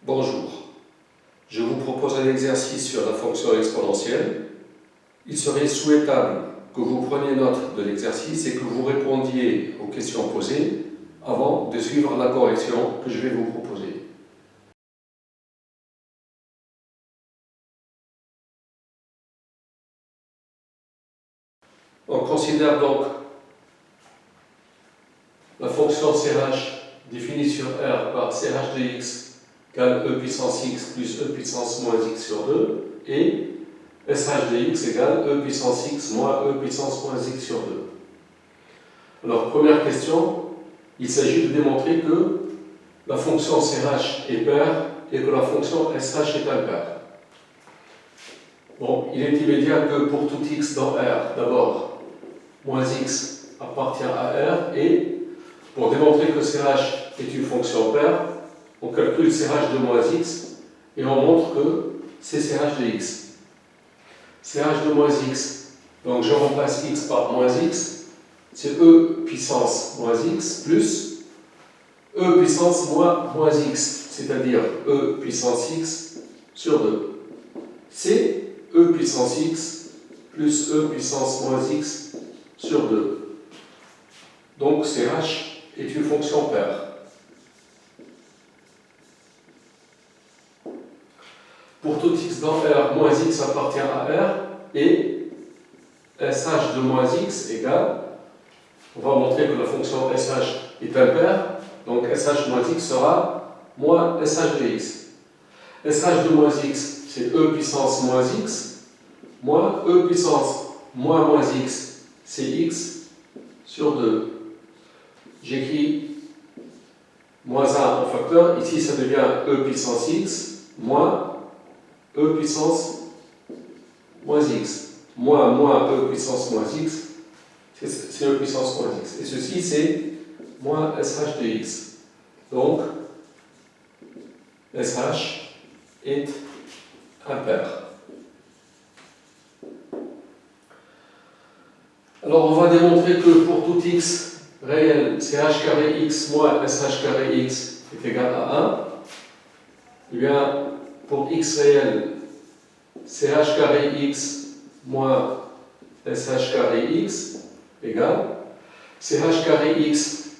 Bonjour, je vous propose un exercice sur la fonction exponentielle. Il serait souhaitable que vous preniez note de l'exercice et que vous répondiez aux questions posées avant de suivre la correction que je vais vous proposer. On considère donc la fonction CH définie sur R par CH de x égale e puissance x plus e puissance moins x sur 2 et SH de x égale e puissance x moins e puissance moins x sur 2. Alors, première question, il s'agit de démontrer que la fonction CH est paire et que la fonction SH est impaire. Bon, il est immédiat que pour tout x dans R, d'abord, moins x appartient à R et pour démontrer que CH est une fonction paire, on calcule CH de moins x et on montre que c'est CH de x. CH de moins x, donc je remplace x par moins x, c'est e puissance moins x plus e puissance moins x, c'est-à-dire e puissance x sur 2. C'est e puissance x plus e puissance moins x sur 2. Donc CH est une fonction paire. Pour tout x dans R, moins x appartient à R et SH de moins x égale, on va montrer que la fonction SH est impaire, donc SH moins x sera moins SH de x. SH de moins x, c'est e puissance moins x, moins e puissance moins x, c'est x sur 2. J'écris moins 1 en facteur, ici ça devient e puissance x, moins e puissance moins x. Moins e puissance moins x, c'est e puissance moins x. Et ceci, c'est moins sh de x. Donc, sh est impaire. Alors, on va démontrer que pour tout x réel, ch carré x moins sh carré x est égal à 1. Eh bien, pour x réel, ch carré x moins sh carré x égale ch carré x,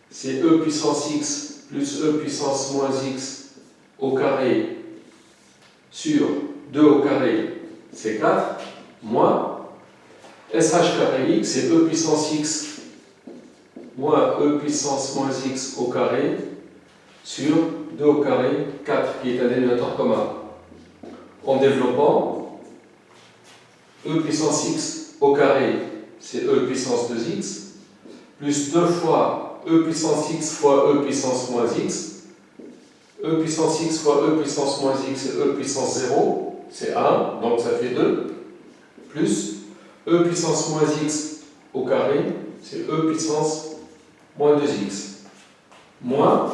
c'est e puissance x plus e puissance moins x au carré sur 2 au carré, c'est 4, moins sh carré x, c'est e puissance x moins e puissance moins x au carré sur 2 au carré, 4, qui est un dénominateur commun. En développant, e puissance x au carré, c'est e puissance 2x, plus 2 fois e puissance x fois e puissance moins x, e puissance x fois e puissance moins x, c'est e puissance 0, c'est 1, donc ça fait 2, plus e puissance moins x au carré, c'est e puissance moins 2x, moins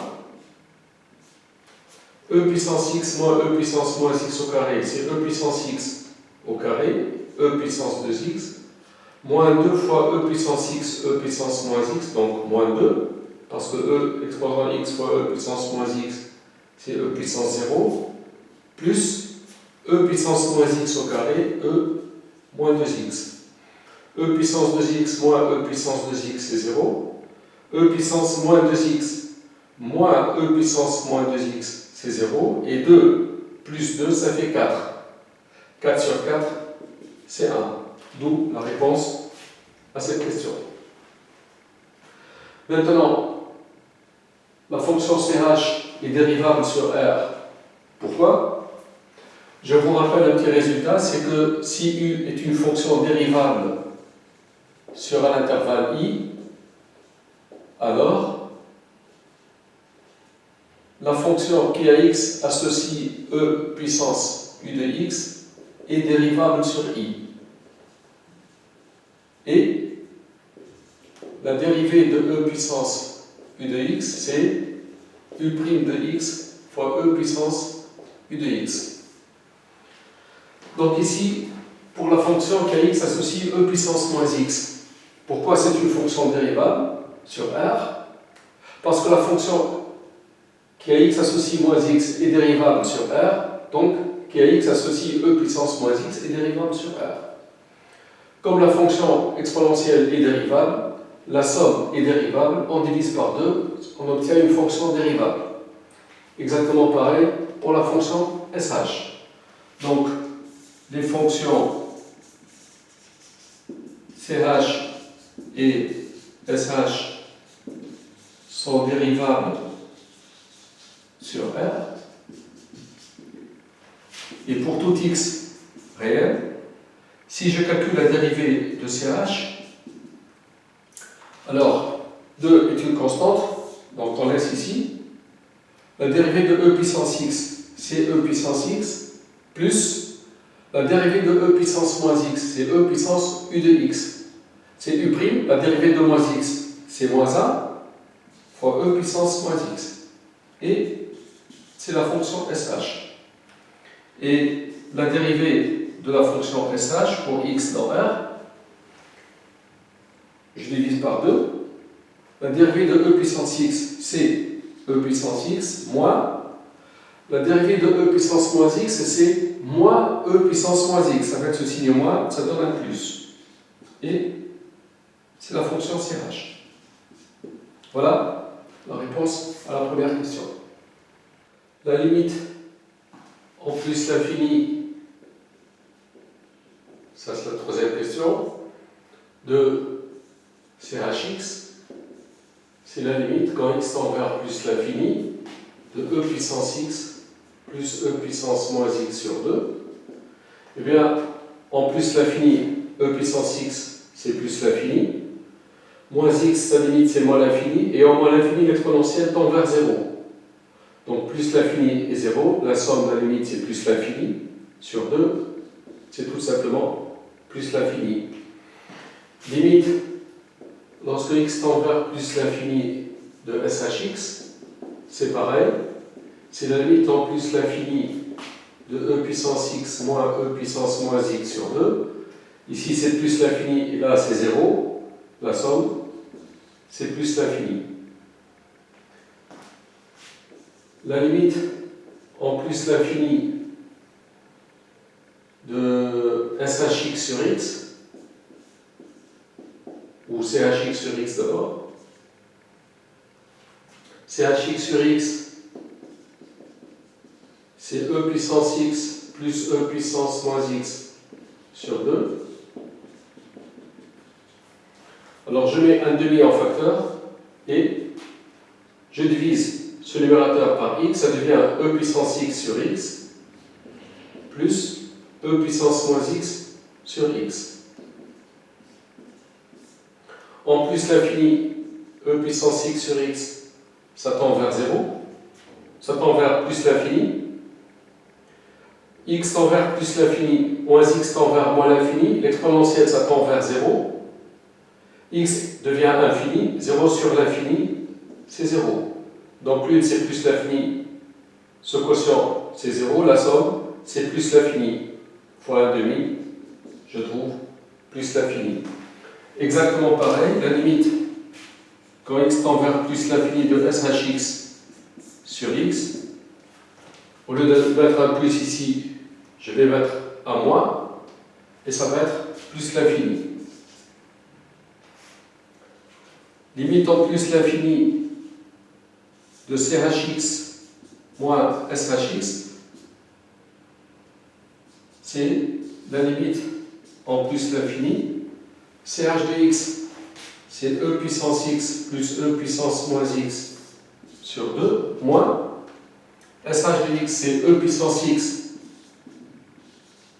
e puissance x moins e puissance moins x au carré, c'est e puissance x au carré, e puissance 2x, moins 2 fois e puissance x, e puissance moins x, donc moins 2, parce que e exposant x fois e puissance moins x, c'est e puissance 0, plus e puissance moins x au carré, e moins 2x. e puissance 2x moins e puissance 2x, c'est 0. e puissance moins 2x moins e puissance moins 2x, c'est 0, et 2 plus 2, ça fait 4. 4 sur 4, c'est 1. D'où la réponse à cette question. Maintenant, la fonction CH est dérivable sur R. Pourquoi? Je vous rappelle un petit résultat, c'est que si U est une fonction dérivable sur un intervalle I, alors la fonction qui à x associe e puissance u de x est dérivable sur i. Et la dérivée de e puissance u de x, c'est u' de x fois e puissance u de x. Donc ici, pour la fonction qui à x associe e puissance moins x, pourquoi c'est une fonction dérivable sur R? Parce que la fonction qui a x associe moins x est dérivable sur R, donc qui a x associe e puissance moins x est dérivable sur R. Comme la fonction exponentielle est dérivable, la somme est dérivable, on divise par 2, on obtient une fonction dérivable. Exactement pareil pour la fonction SH. Donc, les fonctions CH et SH sont dérivables sur R. Et pour tout x réel, si je calcule la dérivée de CH, alors 2 est une constante, donc on laisse ici. La dérivée de e puissance x, c'est e puissance x, plus la dérivée de e puissance moins x, c'est e puissance u de x. C'est u', la dérivée de moins x, c'est moins 1 fois e puissance moins x. Et c'est la fonction SH. Et la dérivée de la fonction SH pour x dans R, je divise par 2. La dérivée de e puissance x, c'est e puissance x moins la dérivée de e puissance moins x, c'est moins e puissance moins x. Avec ce signe moins, ça donne un plus. Et c'est la fonction CH. Voilà la réponse à la première question. La limite en plus l'infini, ça c'est la troisième question, de CHx, c'est la limite quand x tend vers plus l'infini de e puissance x plus e puissance moins x sur 2. Eh bien, en plus l'infini, e puissance x, c'est plus l'infini. Moins x, sa limite, c'est moins l'infini. Et en moins l'infini, l'exponentielle tend vers 0. Donc, plus l'infini est 0. La somme de la limite, c'est plus l'infini sur 2. C'est tout simplement plus l'infini. Limite, lorsque x tend vers plus l'infini de SHx, c'est pareil. C'est la limite en plus l'infini de e puissance x moins e puissance moins x sur 2. Ici, c'est plus l'infini et là, c'est 0. La somme, c'est plus l'infini. La limite en plus l'infini de SHx sur x, ou CHx sur x d'abord. CHx sur x, c'est e puissance x plus e puissance moins x sur 2. Alors je mets un demi en facteur et je divise ce numérateur par x, ça devient e puissance x sur x plus e puissance moins x sur x. En plus l'infini, e puissance x sur x, ça tend vers 0, ça tend vers plus l'infini. X tend vers plus l'infini, moins x tend vers moins l'infini, l'exponentielle ça tend vers 0, x devient infini, 0 sur l'infini, c'est 0. Donc l'une c'est plus l'infini, ce quotient c'est 0, la somme c'est plus l'infini, fois 1,5, je trouve plus l'infini. Exactement pareil, la limite, quand x tend vers plus l'infini de SHx sur x, au lieu de mettre un plus ici, je vais mettre un moins, et ça va être plus l'infini. Limite en plus l'infini de CHx moins SHx, c'est la limite en plus l'infini. CH de x, c'est e puissance x plus e puissance moins x sur 2, moins SH de x, c'est e puissance x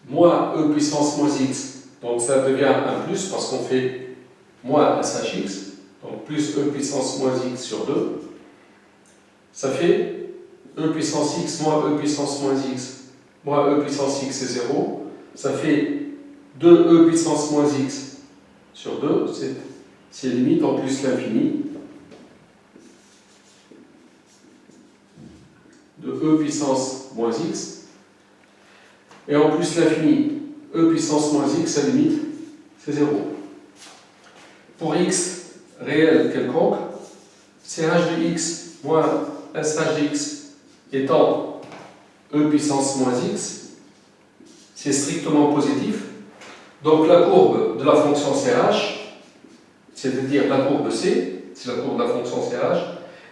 moins e puissance moins x, donc ça devient un plus parce qu'on fait moins SHx, donc plus e puissance moins x sur 2, ça fait e puissance x moins e puissance moins x, moins e puissance x c'est 0, ça fait 2e puissance moins x sur 2, c'est limite en plus l'infini de e puissance moins x. Et en plus l'infini, e puissance moins x, sa limite, c'est 0. Pour x réel quelconque, CH de x moins SH de x étant e puissance moins x, c'est strictement positif. Donc la courbe de la fonction CH, c'est-à-dire la courbe C, c'est la courbe de la fonction CH,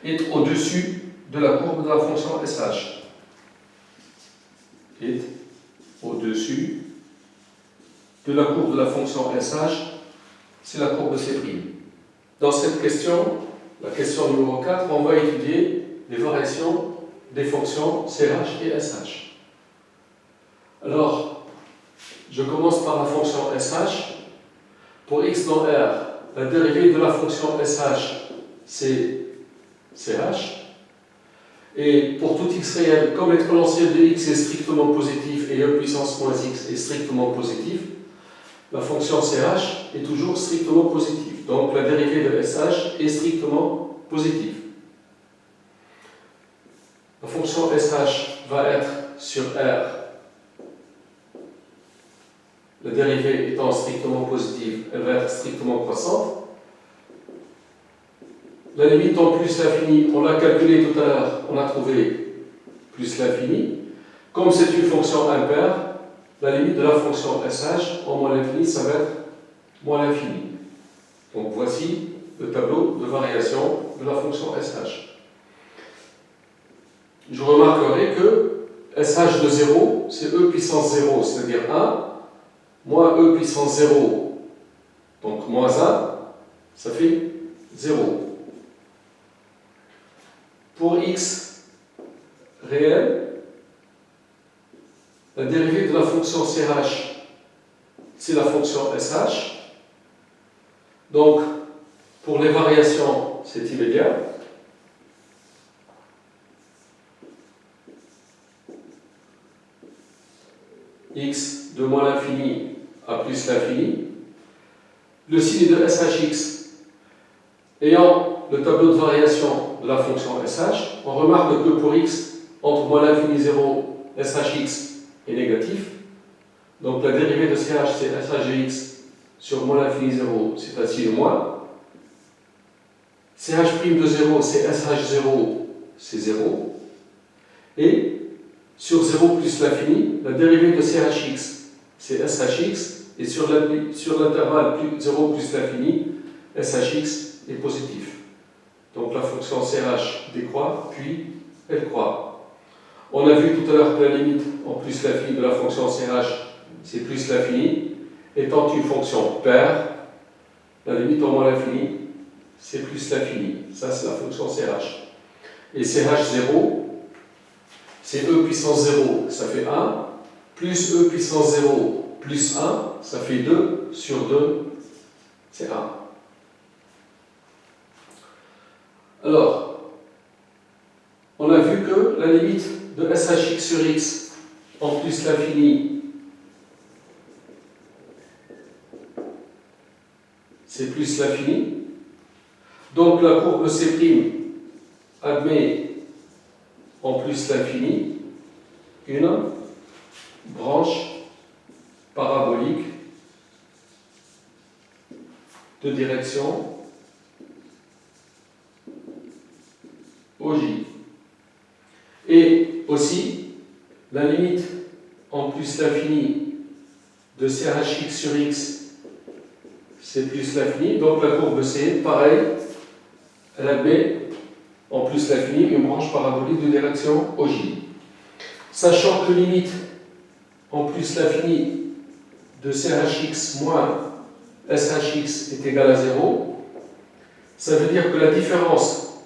est au-dessus de la courbe de la fonction SH. Est au-dessus de la courbe de la fonction SH, c'est la courbe C'. Dans cette question, la question numéro 4, on va étudier les variations des fonctions CH et SH. Alors, je commence par la fonction SH. Pour x dans R, la dérivée de la fonction SH, c'est CH. Et pour tout x réel, comme l'exponentielle de x est strictement positif et e puissance moins x est strictement positif, la fonction CH est toujours strictement positive. Donc la dérivée de SH est strictement positive. La fonction SH va être sur R, la dérivée étant strictement positive, elle va être strictement croissante. La limite en plus l'infini, on l'a calculé tout à l'heure, on a trouvé plus l'infini. Comme c'est une fonction impaire, la limite de la fonction SH en moins l'infini, ça va être moins l'infini. Donc voici le tableau de variation de la fonction SH. Je remarquerai que SH de 0, c'est e puissance 0, c'est-à-dire 1, moins e puissance 0, donc moins 1, ça fait 0. Pour x réel, la dérivée de la fonction CH, c'est la fonction SH. Donc, pour les variations, c'est immédiat. X de moins l'infini à plus l'infini. Le signe de SHX ayant le tableau de variation de la fonction SH, on remarque que pour x, entre moins l'infini 0, SHX est négatif. Donc la dérivée de CH, c'est SHX sur moins l'infini 0, c'est ainsi le moins. CH' de 0, c'est SH0, c'est 0. Et sur 0 plus l'infini, la dérivée de CHX, c'est SHX. Et sur l'intervalle 0 plus l'infini, SHX est positif. Donc la fonction CH décroît, puis elle croît. On a vu tout à l'heure que la limite en plus l'infini de la fonction CH, c'est plus l'infini. Étant une fonction paire, la limite en moins l'infini, c'est plus l'infini. Ça, c'est la fonction CH. Et CH0, c'est e puissance 0, ça fait 1, plus e puissance 0 plus 1, ça fait 2, sur 2, c'est 1. Alors, on a vu que la limite de SHX sur x en plus l'infini, c'est plus l'infini. Donc la courbe C' admet en plus l'infini une branche parabolique de direction OJ. Et aussi, la limite en plus l'infini de CHX sur x, c'est plus l'infini. Donc la courbe C, pareil, elle admet en plus l'infini une branche parabolique de direction OJ. Sachant que limite en plus l'infini de CHX moins SHX est égal à 0, ça veut dire que la différence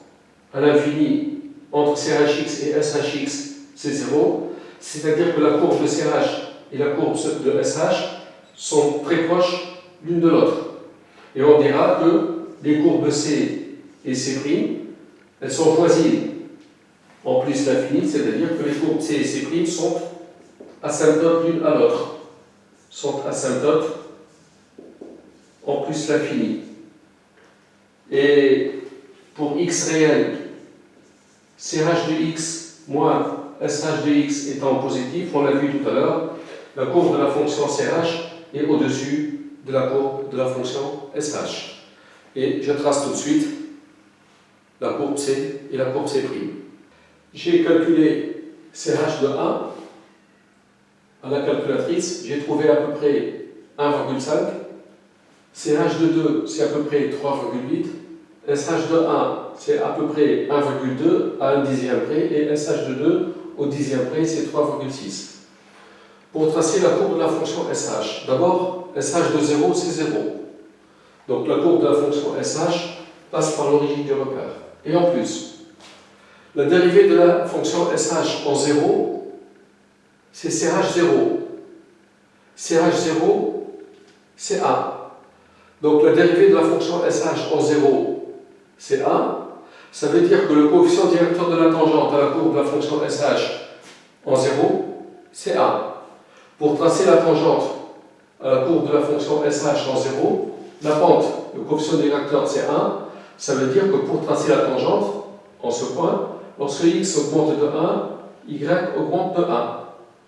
à l'infini entre CHX et SHX, c'est 0, c'est-à-dire que la courbe de CH et la courbe de SH sont très proches l'une de l'autre. Et on dira que les courbes C et C', elles sont voisines en plus l'infini, c'est-à-dire que les courbes C et C' sont asymptotes l'une à l'autre, sont asymptotes en plus l'infini. Et pour x réel, CH de x moins SH de x étant positif, on l'a vu tout à l'heure, la courbe de la fonction CH est au-dessus de la courbe de la fonction SH. Et je trace tout de suite la courbe C et la courbe C'. j'ai calculé CH de 1 à la calculatrice, j'ai trouvé à peu près 1,5. CH de 2, c'est à peu près 3,8. SH de 1, c'est à peu près 1,2 à 1 dixième près. Et SH de 2, au dixième près, c'est 3,6. Pour tracer la courbe de la fonction SH, d'abord, SH de 0, c'est 0. Donc la courbe de la fonction SH passe par l'origine du repère. Et en plus, la dérivée de la fonction SH en 0, c'est CH0. CH0, c'est 1. Donc la dérivée de la fonction SH en 0, c'est 1. Ça veut dire que le coefficient directeur de la tangente à la courbe de la fonction SH en 0, c'est 1. Pour tracer la tangente à la courbe de la fonction SH en 0, la pente, le coefficient directeur, c'est 1. Ça veut dire que pour tracer la tangente, en ce point, lorsque x augmente de 1, y augmente de 1.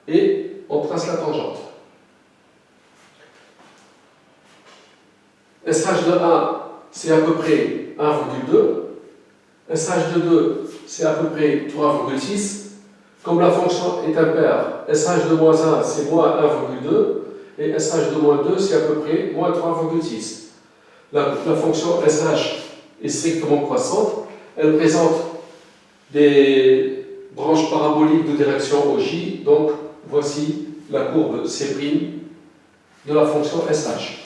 Et on trace la tangente. SH de 1, c'est à peu près 1,2. SH de 2, c'est à peu près 3,6. Comme la fonction est impaire, SH de moins 1, c'est moins 1,2. Et SH de moins 2, c'est à peu près moins 3,6. La fonction SH est strictement croissante. Elle présente des branches paraboliques de direction au J. Donc, voici la courbe C' de la fonction SH.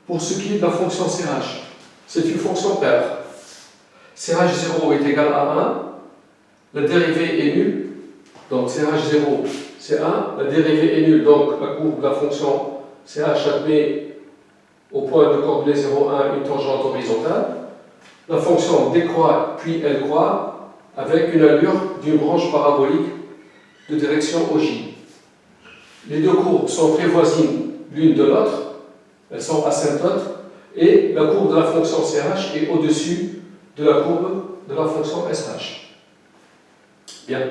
Pour ce qui est de la fonction CH, c'est une fonction paire. CH0 est égal à 1, la dérivée est nulle, donc CH0 c'est 1, la dérivée est nulle, donc la courbe de la fonction CH admet au point de coordonnée 0, 1 une tangente horizontale. La fonction décroît puis elle croît avec une allure d'une branche parabolique de direction au J. Les deux courbes sont très voisines l'une de l'autre. Elles sont asymptotes, et la courbe de la fonction CH est au-dessus de la courbe de la fonction SH. Bien.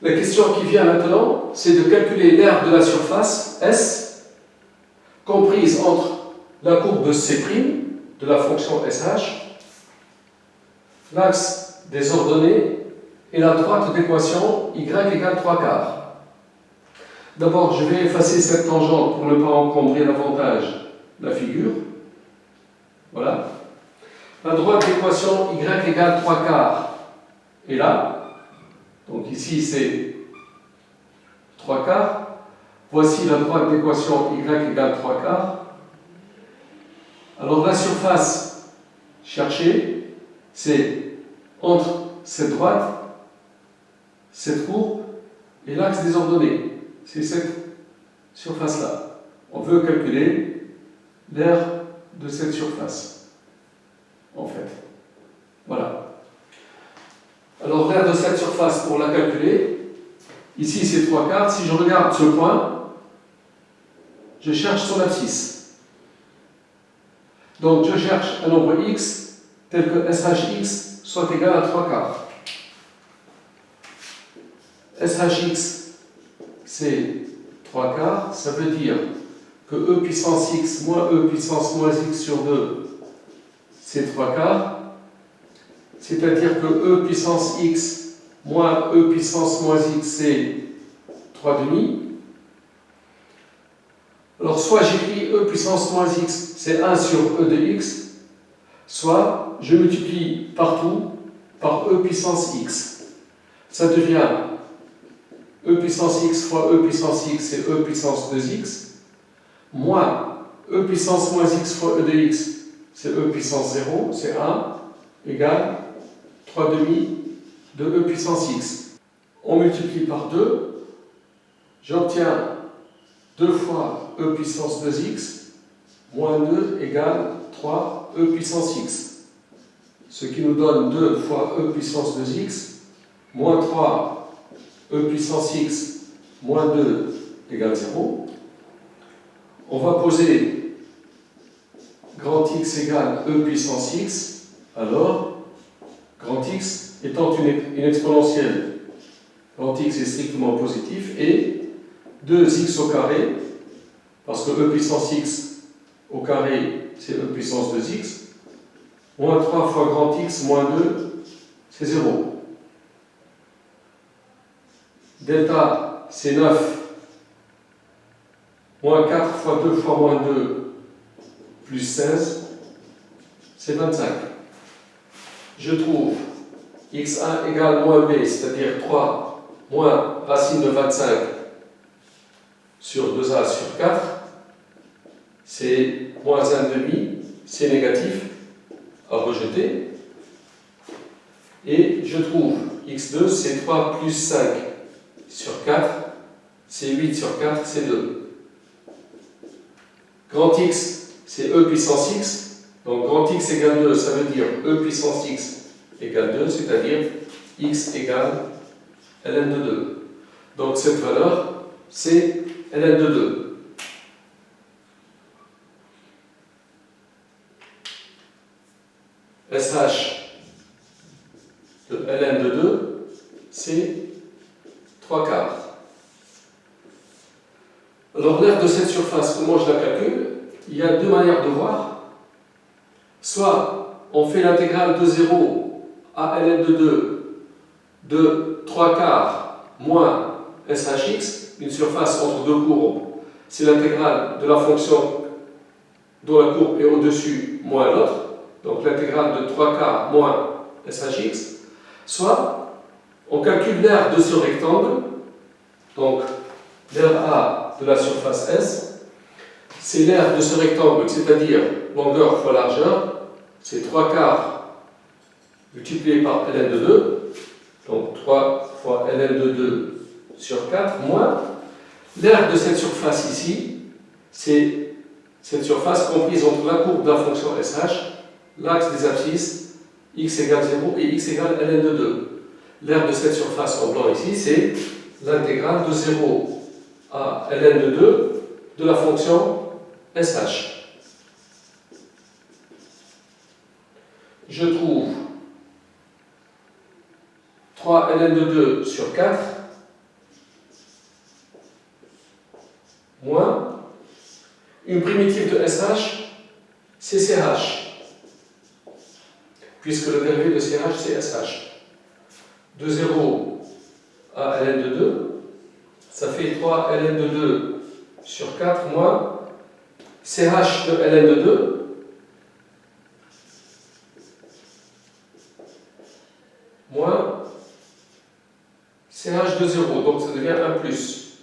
La question qui vient maintenant, c'est de calculer l'aire de la surface S, comprise entre la courbe C' de la fonction SH, l'axe des ordonnées et la droite d'équation y égale 3/4. D'abord, je vais effacer cette tangente pour ne pas encombrer davantage la figure. Voilà. La droite d'équation y égale 3/4 est là. Donc ici, c'est 3/4. Voici la droite d'équation y égale 3/4. Alors la surface cherchée, c'est entre cette droite, cette courbe et l'axe des ordonnées. C'est cette surface-là. On veut calculer l'aire de cette surface, en fait. Voilà. Alors, l'aire de cette surface, pour la calculer, ici c'est 3/4. Si je regarde ce point, je cherche son abscisse. Donc, je cherche un nombre x tel que SHx soit égal à 3/4. SHx, c'est 3/4, ça veut dire que e puissance x moins e puissance moins x sur 2, c'est 3/4. C'est-à-dire que e puissance x moins e puissance moins x, c'est 3/2. Alors, soit j'écris e puissance moins x, c'est 1 sur e de x, soit je multiplie partout par e puissance x. Ça devient e puissance x fois e puissance x, c'est e puissance 2x, moins e puissance moins x fois e de x, c'est e puissance 0, c'est 1, égale 3/2 de e puissance x. On multiplie par 2, j'obtiens 2 fois e puissance 2x, moins 2 égale 3 e puissance x. Ce qui nous donne 2 fois e puissance 2x, moins 3 e puissance x moins 2 égale 0. On va poser grand X égale e puissance x. Alors, grand X étant une exponentielle, grand X est strictement positif, et 2x au carré, parce que e puissance x au carré, c'est e puissance 2x, moins 3 fois grand X moins 2, c'est 0. Delta, c'est 9. Moins 4 fois 2 fois moins 2, plus 16, c'est 25. Je trouve x1 égale moins b, c'est-à-dire 3 moins racine de 25 sur 2a sur 4, c'est moins 1,5, c'est négatif, à rejeter. Et je trouve x2, c'est 3 plus 5 sur 4, c'est 8 sur 4, c'est 2. Grand X, c'est E puissance X. Donc grand X égale 2, ça veut dire E puissance X égale 2, c'est-à-dire X égale ln de 2. Donc cette valeur, c'est ln de 2. SH de ln de 2, c'est 3 quarts. Alors l'aire de cette surface, comment je la calcule? Il y a deux manières de voir. Soit on fait l'intégrale de 0 à ln de 2 de 3 quarts moins SHX, une surface entre deux courbes, c'est l'intégrale de la fonction dont la courbe est au-dessus moins l'autre, donc l'intégrale de 3 quarts moins SHX. Soit on calcule l'aire de ce rectangle, donc l'aire A de la surface S, c'est l'aire de ce rectangle, c'est-à-dire longueur fois largeur, c'est 3 quarts multiplié par ln de 2, donc 3 fois ln de 2 sur 4, moins l'aire de cette surface ici, c'est cette surface comprise entre la courbe de la fonction SH, l'axe des abscisses, x égale 0 et x égale ln de 2. L'aire de cette surface en blanc ici, c'est l'intégrale de 0 à ln de 2 de la fonction SH. Je trouve 3 ln de 2 sur 4 moins une primitive de SH, c'est CH, puisque le dérivé de CH, c'est SH. De 0 à ln de 2, ça fait 3 ln de 2 sur 4 moins CH de ln de 2 moins CH de 0, donc ça devient 1 plus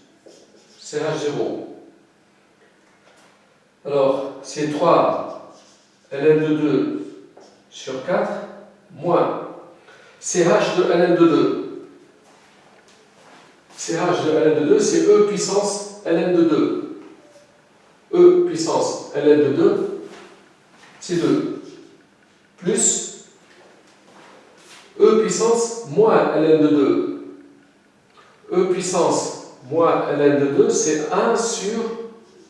CH0. Alors, c'est 3 ln de 2 sur 4 moins CH de ln de 2. CH de ln de 2, c'est E puissance ln de 2. E puissance ln de 2, c'est 2. Plus E puissance moins ln de 2. E puissance moins ln de 2, c'est 1 sur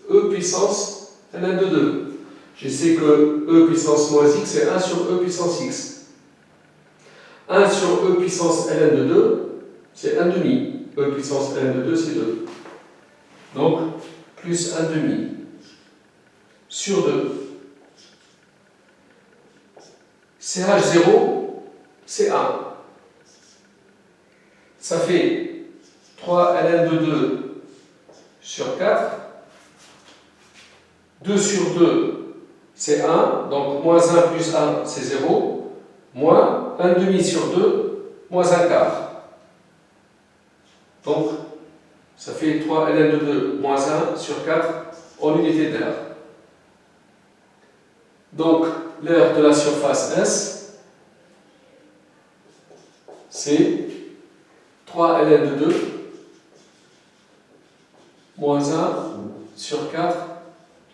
E puissance ln de 2. Je sais que E puissance moins x, c'est 1 sur E puissance x. 1 sur E puissance ln de 2, c'est 1 demi. E puissance ln de 2, c'est 2. Donc, plus 1 demi sur 2. CH0, c'est 1. Ça fait 3 ln de 2 sur 4. 2 sur 2, c'est 1. Donc, moins 1 plus 1, c'est 0. Moins 1 demi sur 2, moins 1 quart. Donc, ça fait 3 ln de 2 moins 1 sur 4 en unité d'air. Donc, l'aire de la surface S, c'est 3 ln de 2 moins 1 sur 4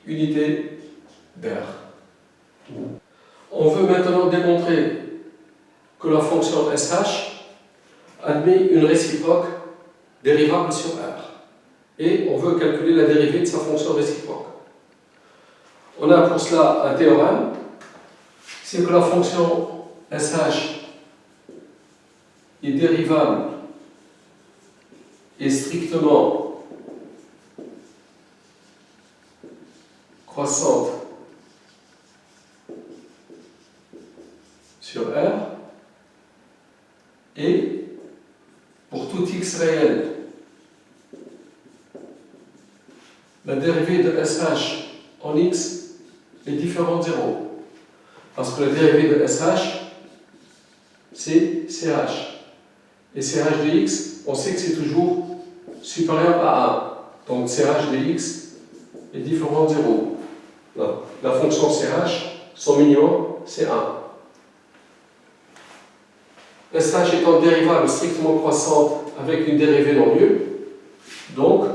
unités d'air. On veut maintenant démontrer que la fonction SH admet une réciproque dérivable sur R. Et on veut calculer la dérivée de sa fonction réciproque. On a pour cela un théorème, c'est que la fonction SH est dérivable et strictement croissante sur R tout x réel, la dérivée de SH en x est différente de 0. Parce que la dérivée de SH, c'est CH. Et CH de x, on sait que c'est toujours supérieur à 1. Donc CH de x est différent de 0. Non. La fonction CH, son minimum, c'est 1. SH étant dérivable strictement croissante avec une dérivée non nulle, donc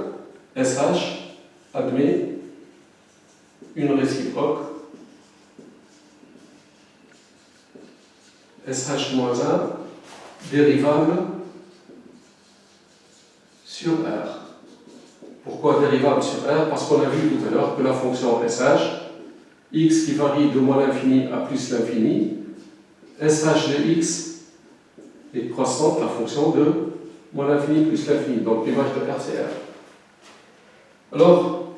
SH admet une réciproque SH-1 dérivable sur R. Pourquoi dérivable sur R? Parce qu'on a vu tout à l'heure que la fonction SH, x qui varie de moins l'infini à plus l'infini, SH de x est croissante, la fonction de moins l'infini plus l'infini. Donc l'image de R, c'est R. Alors,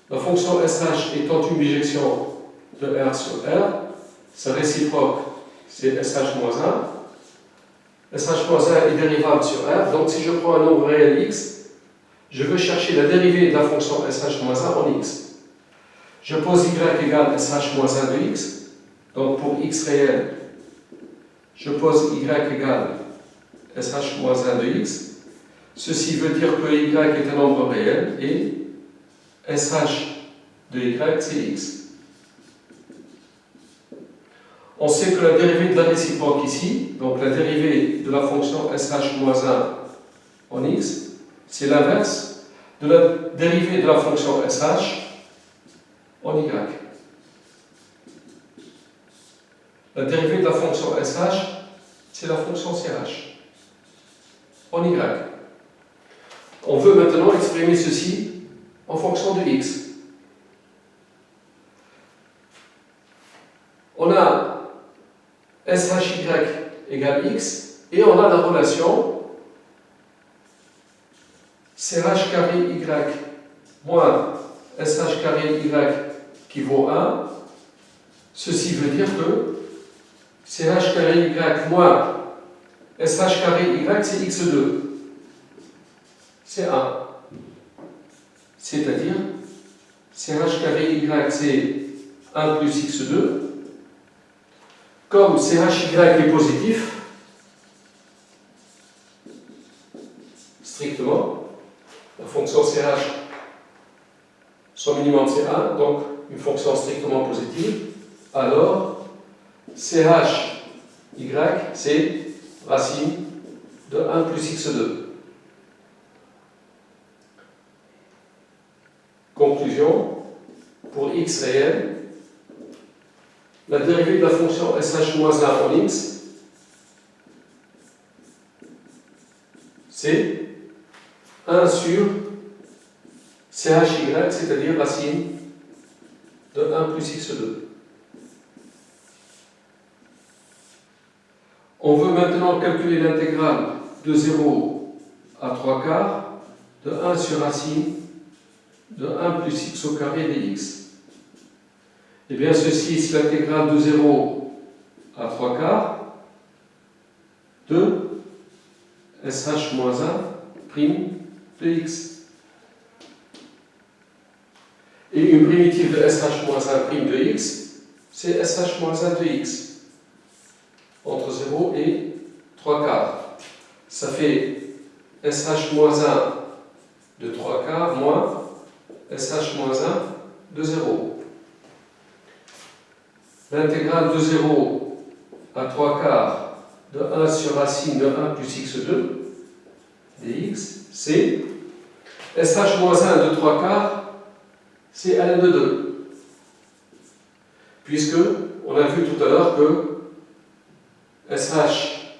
la fonction SH étant une bijection de R sur R, sa réciproque, c'est SH-1. SH-1 est dérivable sur R, donc si je prends un nombre réel x, je veux chercher la dérivée de la fonction SH-1 en x. Je pose y égale SH-1 de x, donc pour x réel, je pose y égale SH-1 de x. Ceci veut dire que y est un nombre réel et SH de y, c'est x. On sait que la dérivée de la réciproque ici, donc la dérivée de la fonction SH-1 en x, c'est l'inverse de la dérivée de la fonction SH en y. La dérivée de la fonction SH, c'est la fonction CH en y. On veut maintenant exprimer ceci en fonction de x. On a SHY égale x et on a la relation CH carré y moins SH carré y qui vaut 1. Ceci veut dire que CH carré y moins SH carré y, c'est x2. C'est 1. C'est-à-dire, CH carré y, c'est 1 plus x2. Comme CHY est positif, strictement, la fonction CH, son minimum c'est 1, donc une fonction strictement positive, alors CHY, c'est racine de 1 plus x2. Conclusion, pour x réel, la dérivée de la fonction SH-1 en x, c'est 1 sur CHY, c'est-à-dire racine de 1 plus x2. On veut maintenant calculer l'intégrale de 0 à 3 quarts de 1 sur racine de 1 plus x au carré dx. Et bien ceci, c'est l'intégrale de 0 à 3 quarts de SH-1' de x. Et une primitive de SH-1' de x, c'est SH-1 de x. Entre 0 et 3 quarts. Ça fait SH-1 de 3 quarts moins SH-1 de 0. L'intégrale de 0 à 3 quarts de 1 sur racine de 1 plus x2 dx, c'est SH-1 de 3 quarts, c'est ln de 2. Puisque, on a vu tout à l'heure que SH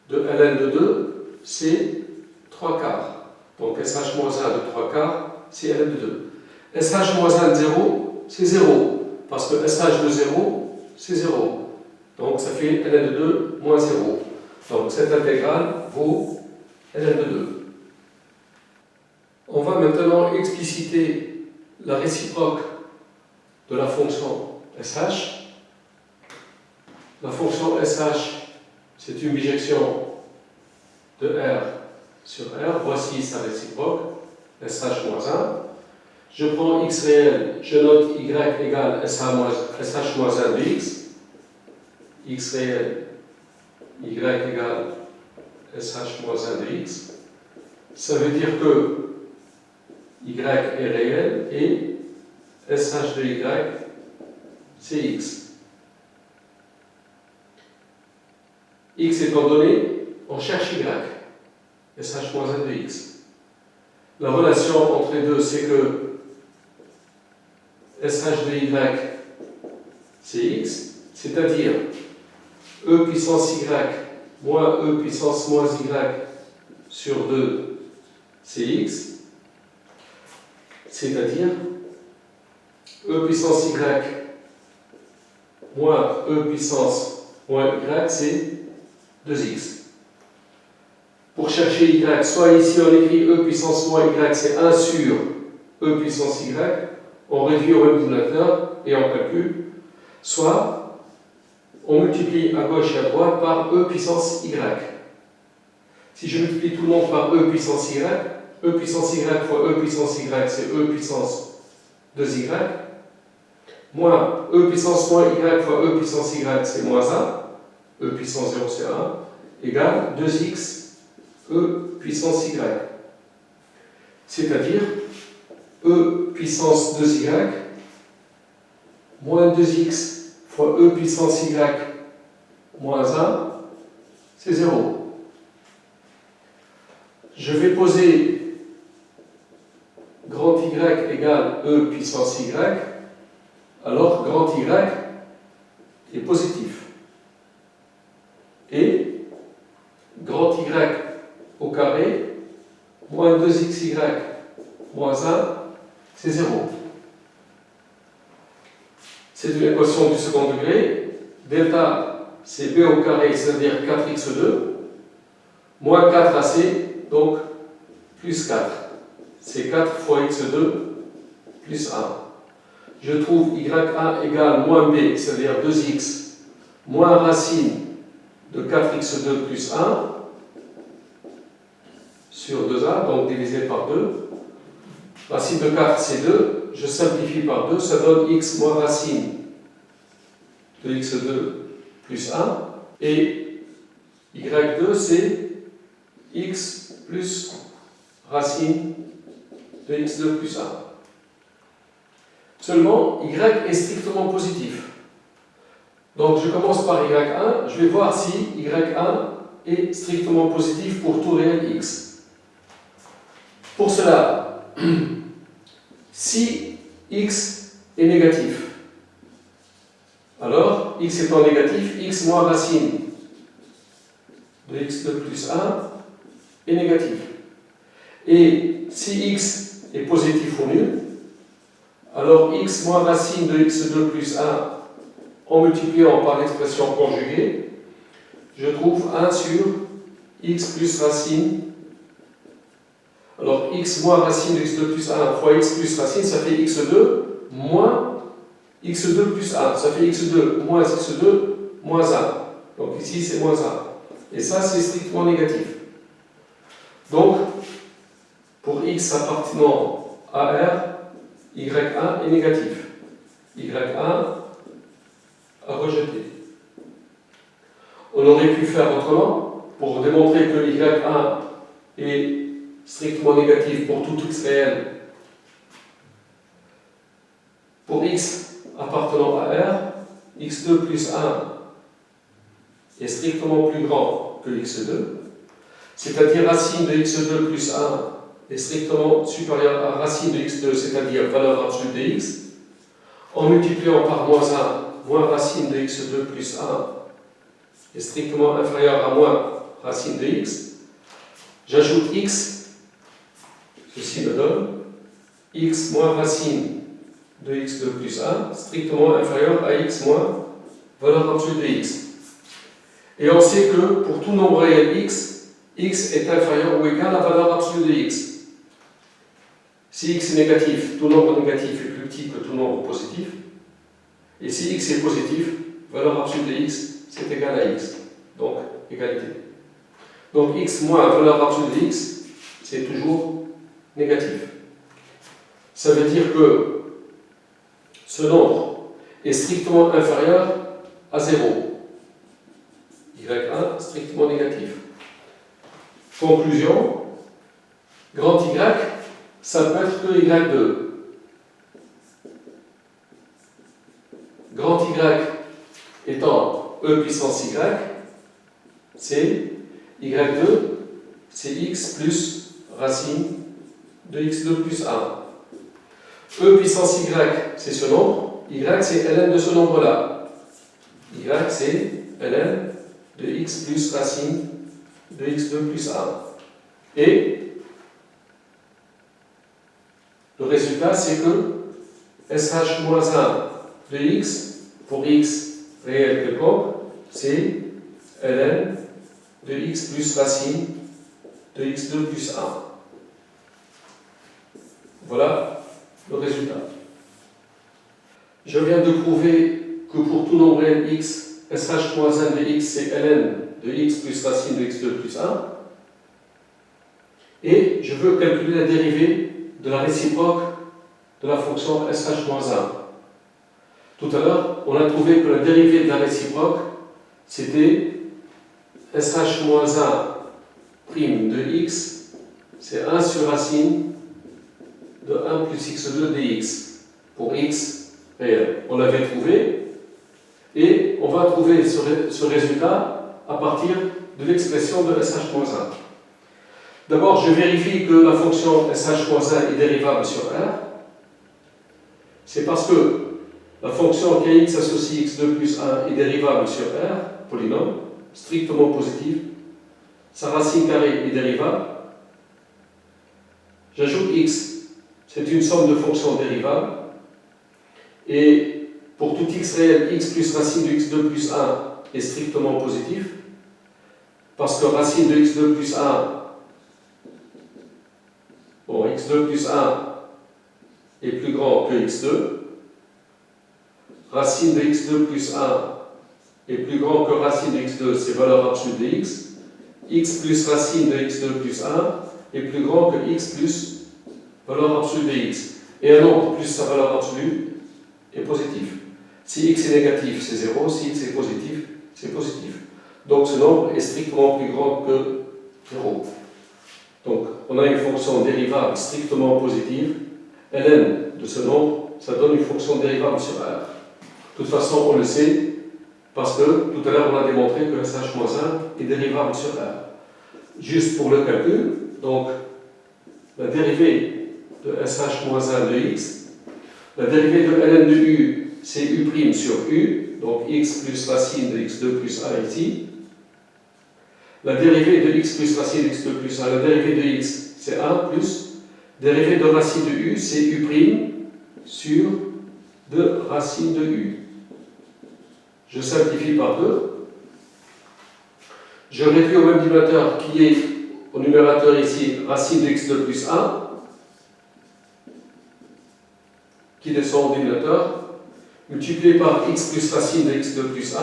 de ln de 2, c'est 3 quarts. Donc SH-1 de 3 quarts, c'est ln de 2. SH-1 de 0, c'est 0. Parce que SH de 0, c'est 0. Donc ça fait ln de 2 moins 0. Donc cette intégrale vaut ln de 2. On va maintenant expliciter la réciproque de la fonction SH. La fonction SH, c'est une bijection de R sur R, voici sa réciproque, SH-1. Je prends x réel, je note y égale SH-1 de x. X réel, y égale SH-1 de x. Ça veut dire que y est réel et SH de y, c'est x. X étant donné, on cherche y, SH-1 de x. La relation entre les deux, c'est que SH de y, c'est x, c'est-à-dire e puissance y moins e puissance moins y sur 2, c'est x, c'est-à-dire e puissance y moins e puissance moins y, c'est 2x. Pour chercher y, soit ici on écrit e puissance moins y, c'est 1 sur e puissance y, on réduit au même dénominateur et on calcule, soit on multiplie à gauche et à droite par e puissance y. Si je multiplie tout le monde par e puissance y fois e puissance y, c'est e puissance 2y, moins e puissance moins y fois e puissance y, c'est moins 1, e puissance 0 c'est 1, égale 2x e puissance y. C'est-à-dire e puissance 2y moins 2x fois e puissance y moins 1, c'est 0. Je vais poser grand Y égale e puissance y, alors grand Y est positif. Et grand Y au carré moins 2xy moins 1, c'est 0. C'est une équation du second degré. Delta, c'est b au carré, c'est-à-dire 4x2, moins 4ac, donc plus 4. C'est 4 fois x2 plus 1. Je trouve y1 égale moins b, c'est-à-dire 2x, moins racine de 4x2 plus 1 sur 2a, donc divisé par 2. Racine de 4, c'est 2. Je simplifie par 2, ça donne x moins racine de x2 plus 1. Et y2, c'est x plus racine de x2 plus 1. Seulement, y est strictement positif. Donc, je commence par y1. Je vais voir si y1 est strictement positif pour tout réel x. Pour cela, si x est négatif, alors x étant négatif, x moins racine de x2 plus 1 est négatif. Et si x est positif ou nul, alors x moins racine de x2 plus 1 en multipliant par l'expression conjuguée, je trouve 1 sur x plus racine. Alors x moins racine de x2 plus 1 fois x plus racine, ça fait x2 moins x2 plus 1. Ça fait x2 moins x2 moins 1. Donc ici c'est moins 1. Et ça c'est strictement négatif. Donc pour x appartenant à R, y1 est négatif. y1 à rejeter. On aurait pu faire autrement pour démontrer que y1 est strictement négatif pour tout x réel. Pour x appartenant à R, x2 plus 1 est strictement plus grand que x2, c'est-à-dire racine de x2 plus 1 est strictement supérieur à racine de x2, c'est-à-dire valeur absolue de x, en multipliant par moins 1, moins racine de x2 plus 1 est strictement inférieur à moins racine de x. J'ajoute x, ceci me donne x moins racine de x2 plus 1, strictement inférieur à x moins valeur absolue de x. Et on sait que pour tout nombre réel x est inférieur ou égal à la valeur absolue de x. Si x est négatif, tout nombre négatif est plus petit que tout nombre positif. Et si x est positif, valeur absolue de x, c'est égal à x. Donc, égalité. Donc x moins la valeur absolue de x, c'est toujours négatif. Ça veut dire que ce nombre est strictement inférieur à 0. Y1 strictement négatif. Conclusion, grand Y, ça peut être que Y2. Grand Y étant E puissance Y, c'est Y2, c'est x plus racine de x2 plus 1. E puissance Y, c'est ce nombre. Y, c'est ln de ce nombre-là. Y, c'est ln de x plus racine de x2 plus 1. Et le résultat, c'est que SH-1 de x, pour x réel quelconque, c'est ln de x plus racine de x2 plus 1. Voilà le résultat. Je viens de prouver que pour tout nombre n x, sh-1 de x, c'est ln de x plus racine de x2 plus 1. Et je veux calculer la dérivée de la réciproque de la fonction sh-1. Tout à l'heure, on a trouvé que la dérivée de la réciproque, c'était sh-1 prime de x, c'est 1 sur racine de 1 plus x2 dx, pour x réel. On l'avait trouvé, et on va trouver ce résultat à partir de l'expression de sh-1. D'abord, je vérifie que la fonction sh-1 est dérivable sur R. C'est parce que la fonction kx associe x2 plus 1 est dérivable sur R, polynôme, strictement positif. Sa racine carrée est dérivable. J'ajoute x, c'est une somme de fonctions dérivables. Et pour tout x réel, x plus racine de x2 plus 1 est strictement positif. Parce que racine de x2 plus 1, bon, x2 plus 1 est plus grand que x2. Racine de x2 plus 1 est plus grand que racine de x2, c'est valeur absolue de x. X plus racine de x2 plus 1 est plus grand que x plus valeur absolue de x. Et un nombre plus sa valeur absolue est positif. Si x est négatif, c'est 0. Si x est positif, c'est positif. Donc ce nombre est strictement plus grand que 0. Donc on a une fonction dérivable strictement positive. ln de ce nombre, ça donne une fonction dérivable sur R. De toute façon, on le sait, parce que tout à l'heure, on a démontré que sh-1 est dérivable sur R. Juste pour le calcul, donc, la dérivée de sh-1 de x, la dérivée de ln de u, c'est u' sur u, donc x plus racine de x2 plus 1 ici. La dérivée de x plus racine de x2 plus 1, la dérivée de x, c'est 1 plus, dérivée de racine de u, c'est u' sur de racine de u. Je simplifie par 2. Je réduis au même dénominateur qui est au numérateur ici, racine de x2 plus 1, qui descend au dénominateur, multiplié par x plus racine de x2 plus 1.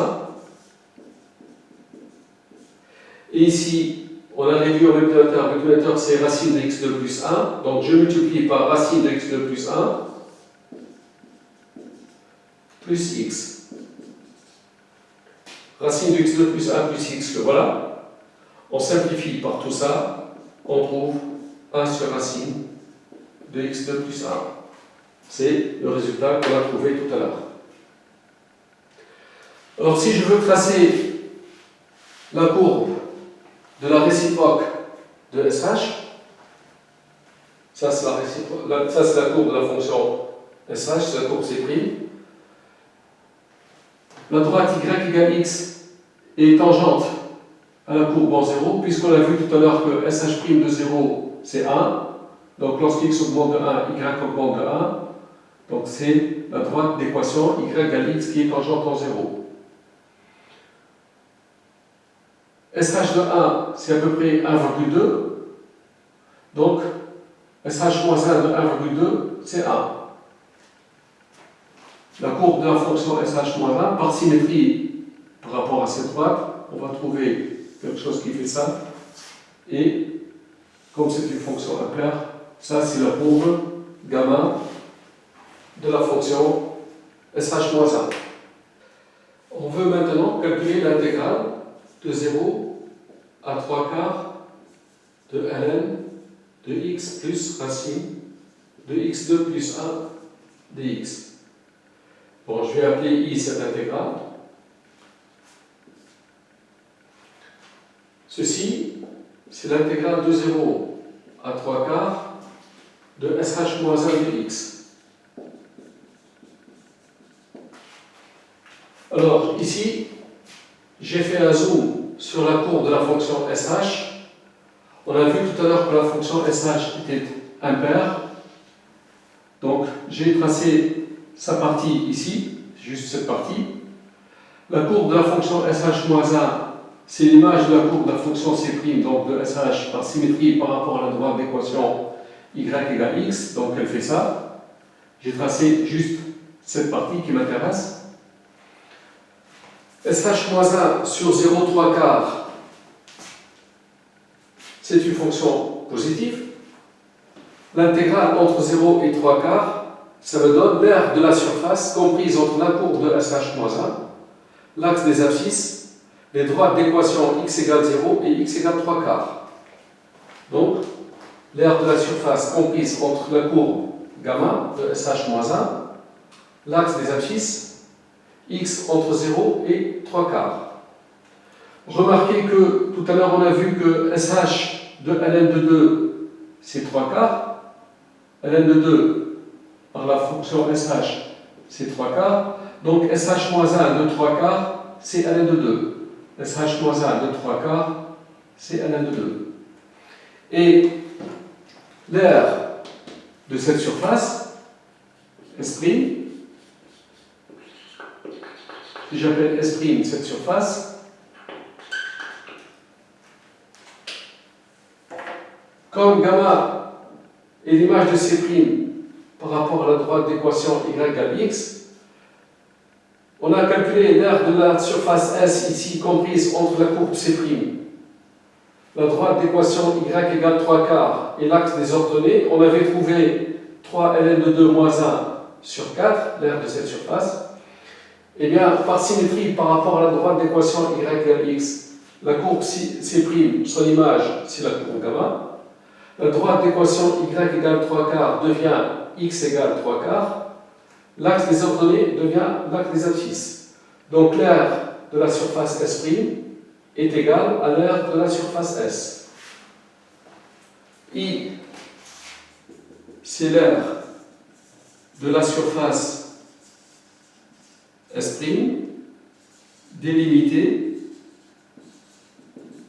Et ici, on a réduit au même dénominateur, le dénominateur c'est racine de x2 plus 1, donc je multiplie par racine de x2 plus 1, plus x. Racine de x2 plus 1 plus x, que voilà. On simplifie par tout ça, on trouve 1 sur racine de x2 plus 1. C'est le résultat qu'on a trouvé tout à l'heure. Alors si je veux tracer la courbe de la réciproque de SH, ça c'est la courbe de la fonction SH, c'est la courbe C'. La droite y égale x est tangente à la courbe en 0, puisqu'on a vu tout à l'heure que sh' de 0 c'est 1, donc lorsqu'x augmente de 1, y augmente de 1, donc c'est la droite d'équation y égale x qui est tangente en 0. SH de 1 c'est à peu près 1,2, donc SH-1 de 1,2 c'est 1. La courbe de la fonction sh-1 par symétrie par rapport à cette droite, on va trouver quelque chose qui fait ça. Et comme c'est une fonction impaire, ça c'est la courbe gamma de la fonction sh-1. On veut maintenant calculer l'intégrale de 0 à 3 quarts de ln de x plus racine de x2 plus 1 dx. Bon, je vais appeler i cette intégrale. Ceci, c'est l'intégrale de 0 à 3 quarts de sh-1 de x. Alors, ici, j'ai fait un zoom sur la courbe de la fonction sh. On a vu tout à l'heure que la fonction sh était impaire. Donc, j'ai tracé sa partie ici, juste cette partie. La courbe de la fonction sh-1, c'est l'image de la courbe de la fonction c', donc de sh par symétrie par rapport à la droite d'équation y égale x. Donc, elle fait ça. J'ai tracé juste cette partie qui m'intéresse. sh-1 sur 0,3 quarts, c'est une fonction positive. L'intégrale entre 0 et 3 quarts, ça me donne l'aire de la surface comprise entre la courbe de sh-1, l'axe des abscisses, les droites d'équation x égale 0 et x égale 3 quarts. Donc, l'aire de la surface comprise entre la courbe gamma de sh-1, l'axe des abscisses, x entre 0 et 3 quarts. Remarquez que tout à l'heure on a vu que sh de ln de 2 c'est 3 quarts, ln de 2 par la fonction sh c'est 3 quarts, donc sh-1 de 3 quarts c'est ln de 2, sh-1 de 3 quarts c'est ln de 2. Et l'aire de cette surface, S', si j'appelle S' cette surface, comme gamma est l'image de C' par rapport à la droite d'équation y égale x, on a calculé l'aire de la surface S ici comprise entre la courbe C', la droite d'équation y égale 3 quarts et l'axe des ordonnées. On avait trouvé 3 ln de 2 moins 1 sur 4, l'aire de cette surface. Eh bien, par symétrie par rapport à la droite d'équation y égale x, la courbe C', son image, c'est la courbe gamma. La droite d'équation y égale 3 quarts devient x égale 3 quarts. L'axe des ordonnées devient l'axe des abscisses. Donc l'aire de la surface S' est égale à l'aire de la surface S. I, c'est l'aire de la surface S' délimitée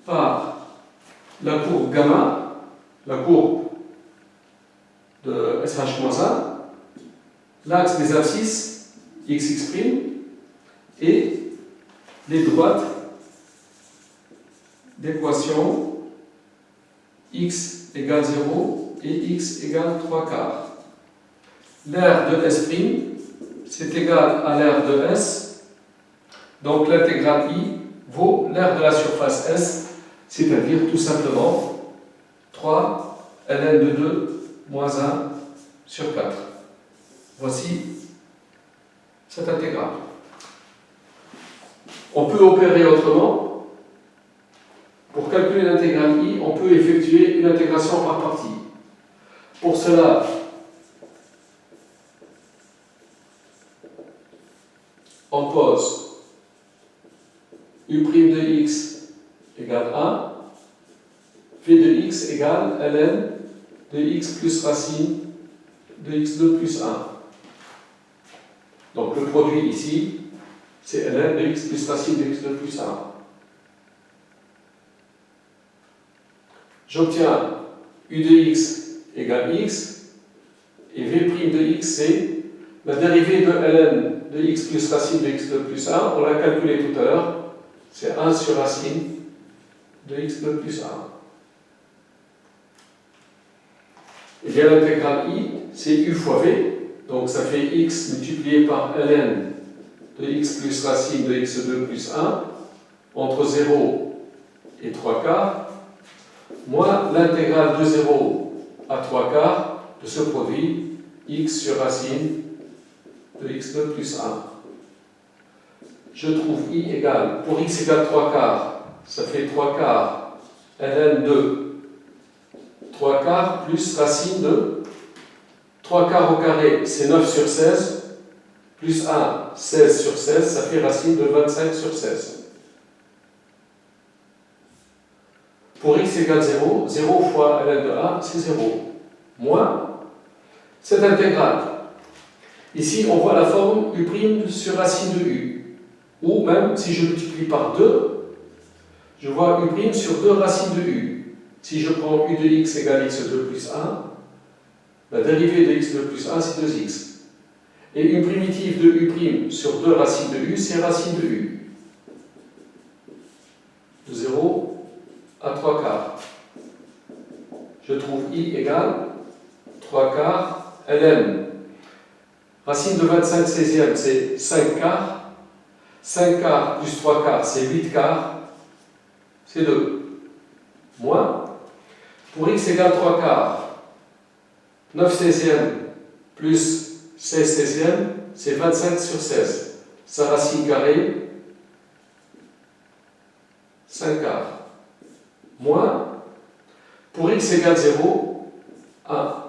par la courbe gamma, la courbe de sh-1, l'axe des abscisses xx' et les droites d'équation x égale 0 et x égale 3 quarts. L'aire de S', c'est égal à l'aire de S, donc l'intégrale I vaut l'aire de la surface S, c'est-à-dire tout simplement 3 ln de 2 moins 1 sur 4. Voici cette intégrale. On peut opérer autrement. Pour calculer l'intégrale I, on peut effectuer une intégration par partie. Pour cela, on pose u' de x égale 1, v de x égale ln de x plus racine de x2 plus 1. Donc le produit ici, c'est ln de x plus racine de x2 plus 1. J'obtiens u de x égale x, et v' de x, c'est la dérivée de ln de x plus racine de x2 plus 1, on l'a calculé tout à l'heure, c'est 1 sur racine de x2 plus 1. Et bien l'intégrale I, c'est u fois v, donc ça fait x multiplié par ln de x plus racine de x2 plus 1, entre 0 et 3 quarts, moins l'intégrale de 0 à 3 quarts de ce produit x sur racine de x2 plus 1. Je trouve i égale, pour x égale 3 quarts, ça fait 3 quarts ln de 3 quarts plus racine de 3 quarts au carré, c'est 9 sur 16, plus 1, 16 sur 16, ça fait racine de 25 sur 16. Pour x égale 0, 0 fois ln de 1, c'est 0. Moins cette intégrale. Ici, on voit la forme u' sur racine de u. Ou même, si je multiplie par 2, je vois u' sur 2 racines de u. Si je prends u de x égale x2 plus 1, la dérivée de x2 plus 1, c'est 2x. Et une primitive de u' sur 2 racines de u, c'est racine de u. De 0 à 3 quarts. Je trouve i égale 3 quarts ln. Racine de 25 16e, c'est 5 quarts. 5 quarts plus 3 quarts, c'est 8 quarts. C'est 2. Moins, pour x égale 3 quarts, 9 16e plus 16 16e, c'est 25 sur 16. Sa racine carrée, 5 quarts. Moins, pour x égale 0, 1.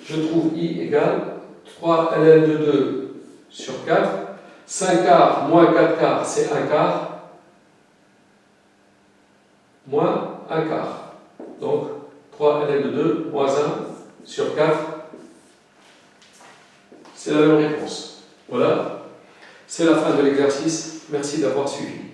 Je trouve i égale 3 ln de 2 sur 4. 5 quarts moins 4 quarts, c'est 1 quart. Moins 1 quart. Donc, 3 ln de 2 moins 1 sur 4. C'est la même réponse. Voilà. C'est la fin de l'exercice. Merci d'avoir suivi.